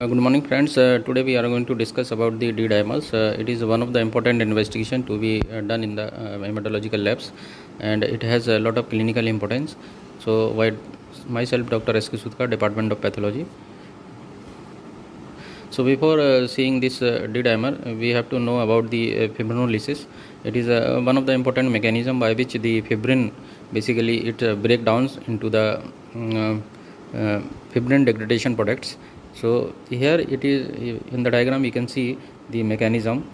Good morning, friends. Today we are going to discuss about the D-dimers. It is one of the important investigation to be done in the hematological labs, and it has a lot of clinical importance. So, myself, Dr. S. K. Sutka, Department of Pathology. So, before seeing this D-dimer, we have to know about the fibrinolysis. It is one of the important mechanism by which the fibrin basically it break down into the fibrin degradation products. So here it is in the diagram you can see the mechanism.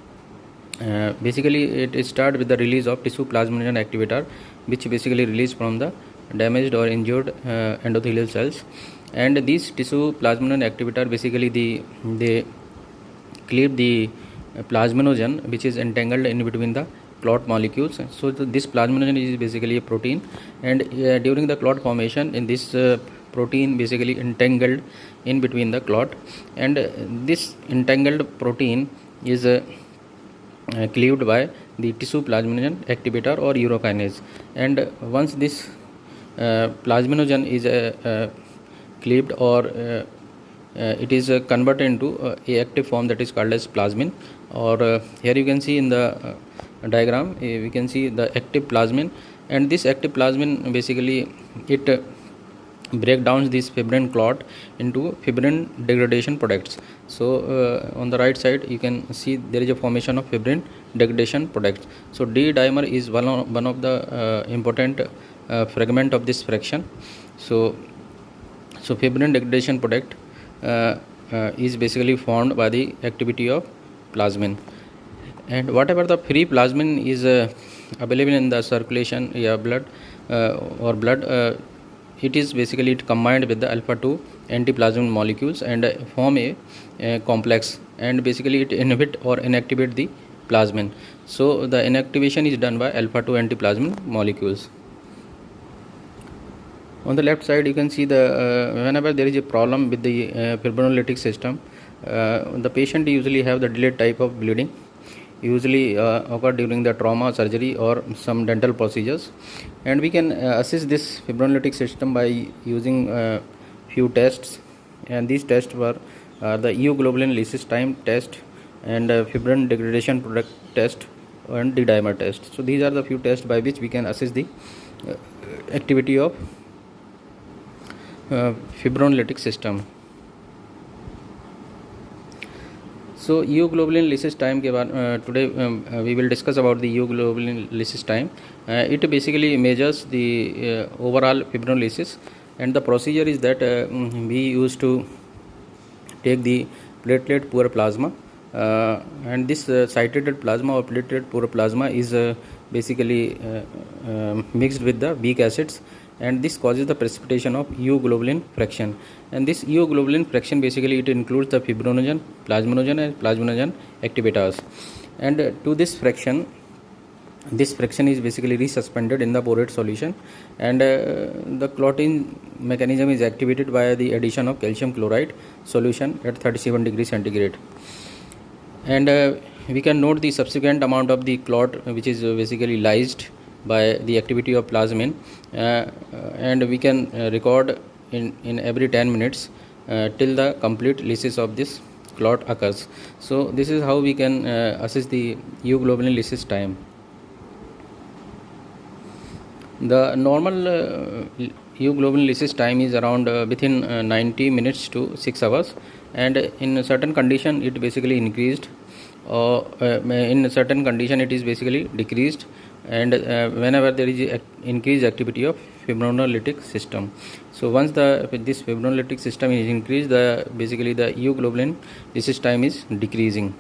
Basically it start with the release of tissue plasminogen activator, which basically release from the damaged or injured endothelial cells, and these tissue plasminogen activator basically they cleave the plasminogen which is entangled in between the clot molecules. So this plasminogen is basically a protein, and during the clot formation in this protein basically entangled in between the clot, and this entangled protein is cleaved by the tissue plasminogen activator or urokinase, and once this plasminogen is cleaved or it is converted into a active form that is called as plasmin, or here you can see in the diagram we can see the active plasmin, and this active plasmin basically it break down this fibrin clot into fibrin degradation products. So on the right side you can see there is a formation of fibrin degradation products. So D dimer is one of the important fragment of this fraction. So fibrin degradation product is basically formed by the activity of plasmin, and whatever the free plasmin is available in the circulation, blood or blood, it is basically combined with the alpha 2 antiplasmin molecules and form a complex, and basically it inhibit or inactivate the plasmin. So the inactivation is done by alpha 2 antiplasmin molecules. On the left side you can see the whenever there is a problem with the fibrinolytic system, the patient usually have the delayed type of bleeding, usually occur during the trauma, surgery or some dental procedures, and we can assess this fibrinolytic system by using few tests, and these tests were the EU globulin lysis time test and fibrin degradation product test and the D-dimer test. So these are the few tests by which we can assess the activity of fibrinolytic system. So EU globulin lysis time के बाद today we will discuss about the EU globulin lysis time. It basically measures the overall fibrinolysis, and the procedure is that we used to take the platelet poor plasma, and this citrated plasma or platelet poor plasma is basically mixed with the weak acids, and this causes the precipitation of EU globulin fraction. And this EU globulin fraction basically it includes the fibrinogen, plasminogen and plasminogen activators, and to this fraction is basically resuspended in the borate solution, and the clotting mechanism is activated by the addition of calcium chloride solution at 37 degrees centigrade, and we can note the subsequent amount of the clot which is basically lysed by the activity of plasmin, and we can record in every 10 minutes till the complete lysis of this clot occurs. So this is how we can assess the EU globulin lysis time. The normal EU globulin lysis time is around within 90 minutes to 6 hours, and in a certain condition it basically increased, or in a certain condition it is basically decreased, and whenever there is increased activity of fibrinolytic system. So once this fibrinolytic system is increased, basically the EU globulin lysis time is decreasing,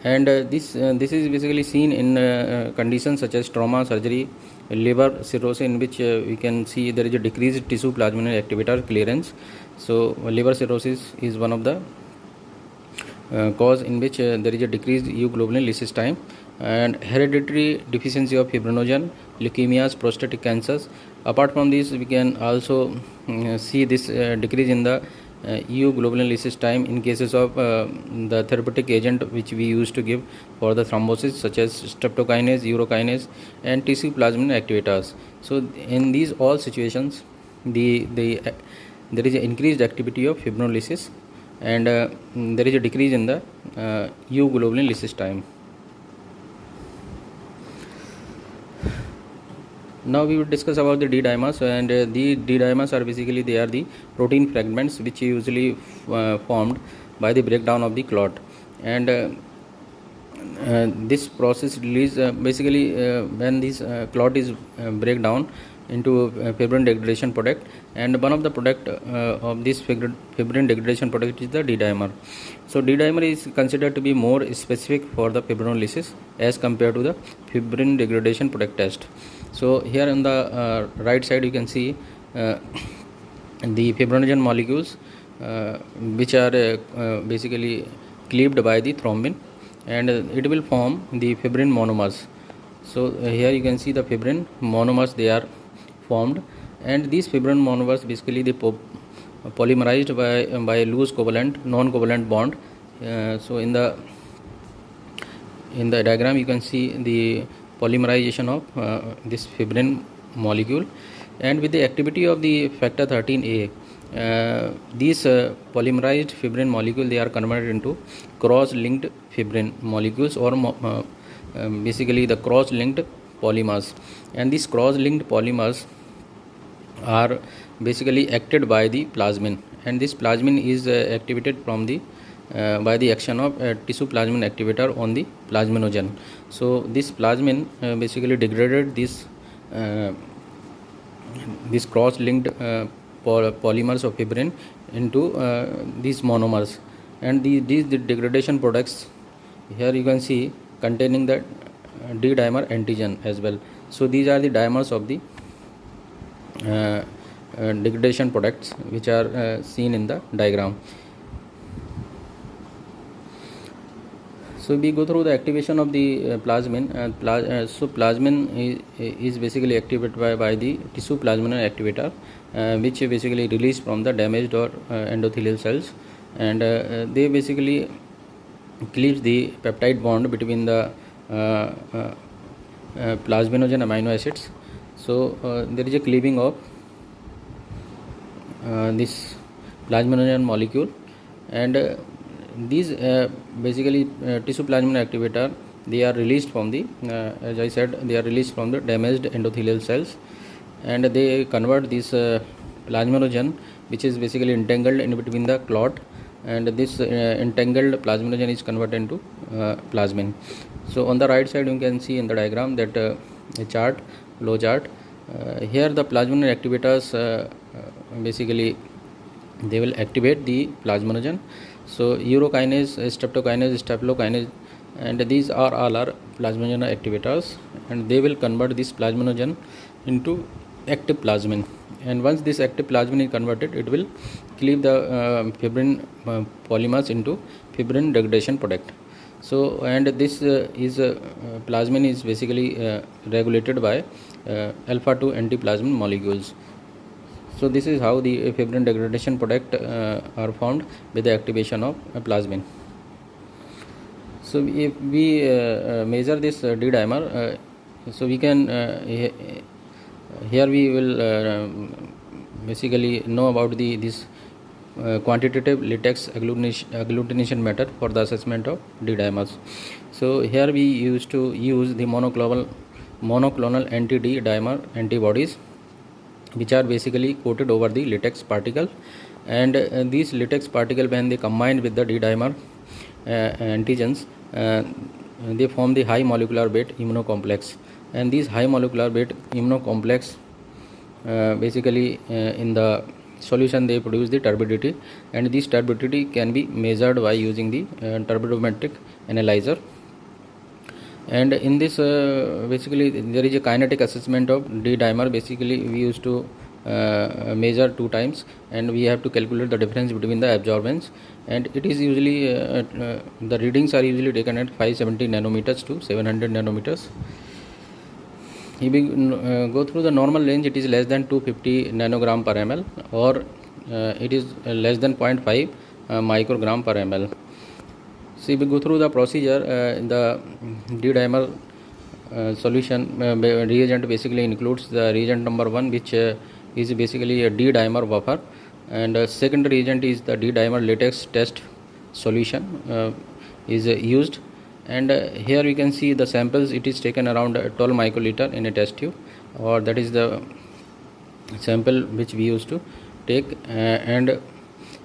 and this is basically seen in conditions such as trauma, surgery, liver cirrhosis, in which we can see there is a decreased tissue plasminogen activator clearance. So liver cirrhosis is one of the cause in which there is a decreased EU globulin lysis time, and hereditary deficiency of fibrinogen, leukemias, prostatic cancers. Apart from this, we can also see this decrease in the EU globulin lysis time in cases of the therapeutic agent which we used to give for the thrombosis, such as streptokinase, urokinase and tissue plasminogen activators. So in these all situations there is an increased activity of fibrinolysis and there is a decrease in the euglobulin lysis time. Now we will discuss about the D-dimers, and the D-dimers are basically, they are the protein fragments which usually formed by the breakdown of the clot, and this process release basically when this clot is break down into fibrin degradation product, and one of the product of this fibrin degradation product is the D-dimer. So D-dimer is considered to be more specific for the fibrinolysis as compared to the fibrin degradation product test. So here on the right side you can see the fibrinogen molecules which are basically cleaved by the thrombin, and it will form the fibrin monomers. So here you can see the fibrin monomers, they are formed, and these fibrin monomers basically they polymerized by loose covalent non-covalent bond. So in the diagram you can see the polymerization of this fibrin molecule, and with the activity of the factor 13A, these polymerized fibrin molecule, they are converted into cross-linked fibrin molecules, or basically the cross-linked polymers, and these cross-linked polymers are basically acted by the plasmin, and this plasmin is activated from the by the action of tissue plasmin activator on the plasminogen. So this plasmin basically degraded this cross-linked polymers of fibrin into these monomers, and these degradation products here you can see containing the D-dimer antigen as well. So these are the dimers of the degradation products which are seen in the diagram. So we go through the activation of the plasmin. So plasmin is basically activated by the tissue plasminogen activator, which basically released from the damaged or endothelial cells, and they basically cleaves the peptide bond between the plasminogen amino acids. So there is a cleaving of this plasminogen molecule, and these basically tissue plasmin activator, they are released from the as I said, they are released from the damaged endothelial cells, and they convert this plasminogen, which is basically entangled in between the clot, and this entangled plasminogen is converted into plasmin. So on the right side you can see in the diagram that a chart, flow chart. Here the plasminogen activators basically they will activate the plasminogen. So urokinase, streptokinase, staphylokinase, and these are all are plasminogen activators, and they will convert this plasminogen into active plasmin, and once this active plasmin is converted, it will cleave the fibrin polymers into fibrin degradation product. So and this plasmin is basically regulated by alpha 2 antiplasmin molecules. So this is how the fibrin degradation product are formed with the activation of plasmin. So if we measure this D-dimer, so we can here we will basically know about this quantitative latex agglutination method for the assessment of D-dimers. So here we used to use the monoclonal anti-D-dimer antibodies, which are basically coated over the latex particle, and these latex particle, when they combine with the D-dimer antigens, they form the high molecular weight immunocomplex, and these high molecular weight immunocomplex basically in the solution they produce the turbidity, and this turbidity can be measured by using the turbidometric analyzer. And in this basically there is a kinetic assessment of D-dimer. Basically we used to measure 2 times, and we have to calculate the difference between the absorbance, and it is usually the readings are usually taken at 570 nanometers to 700 nanometers. If we go through the normal range, it is less than 250 nanogram per ml, or it is less than 0.5 microgram per ml. So if we go through the procedure, the D-dimer solution reagent basically includes the reagent number 1, which is basically a D-dimer buffer, and second reagent is the D-dimer latex test solution is used. And here we can see the samples. It is taken around 12 microliter in a test tube, or that is the sample which we used to take, and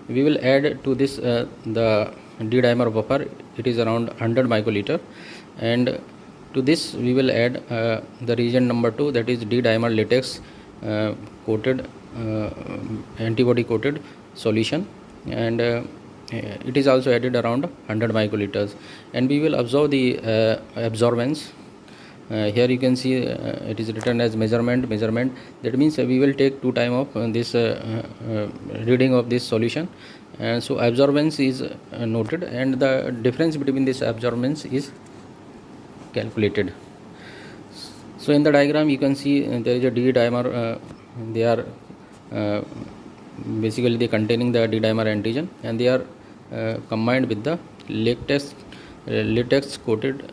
we will add to this the D-dimer buffer. It is around 100 microliter, and to this we will add the reagent number 2, that is D-dimer latex coated antibody coated solution, and it is also added around 100 microliters, and we will observe the absorbance. Here you can see it is written as measurement. That means we will take 2 time of this reading of this solution, and so absorbance is noted, and the difference between this absorbance is calculated. So in the diagram you can see there is a D-dimer. They are basically they containing the D-dimer antigen, and they are combined with the latex coated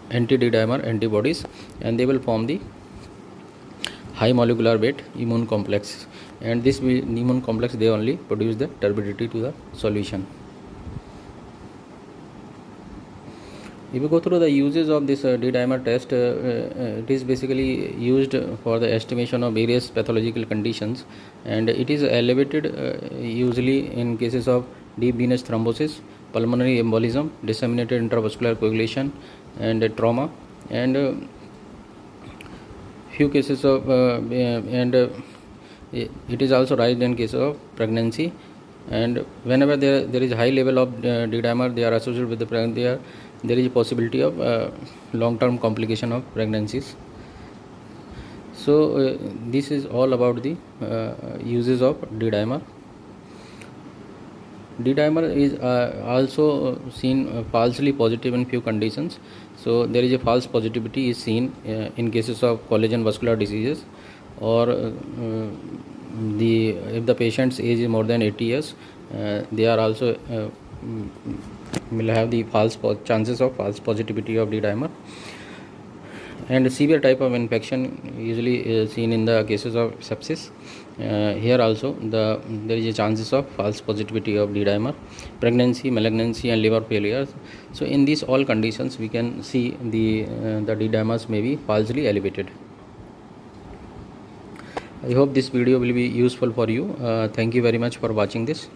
anti-D-dimer antibodies, and they will form the high molecular weight immune complex, and this immune complex, they only produce the turbidity to the solution. If you go through the uses of this D-dimer test, it is basically used for the estimation of various pathological conditions, and it is elevated usually in cases of deep venous thrombosis, pulmonary embolism, disseminated intravascular coagulation, and trauma, and few cases of it is also raised in cases of pregnancy. And whenever there is high level of D-dimer, they are associated with the pregnancy. There is a possibility of long-term complication of pregnancies. So this is all about the uses of D-dimer. D-dimer is also seen falsely positive in few conditions. So there is a false positivity is seen in cases of collagen vascular diseases, or if the patient's age is more than 80 years, they are also will have the chances of false positivity of D-dimer. And severe type of infection usually is seen in the cases of sepsis. Here also there is a chances of false positivity of D-dimer. Pregnancy, malignancy, and liver failure. So in these all conditions we can see the D-dimers may be falsely elevated. I hope this video will be useful for you. Thank you very much for watching this.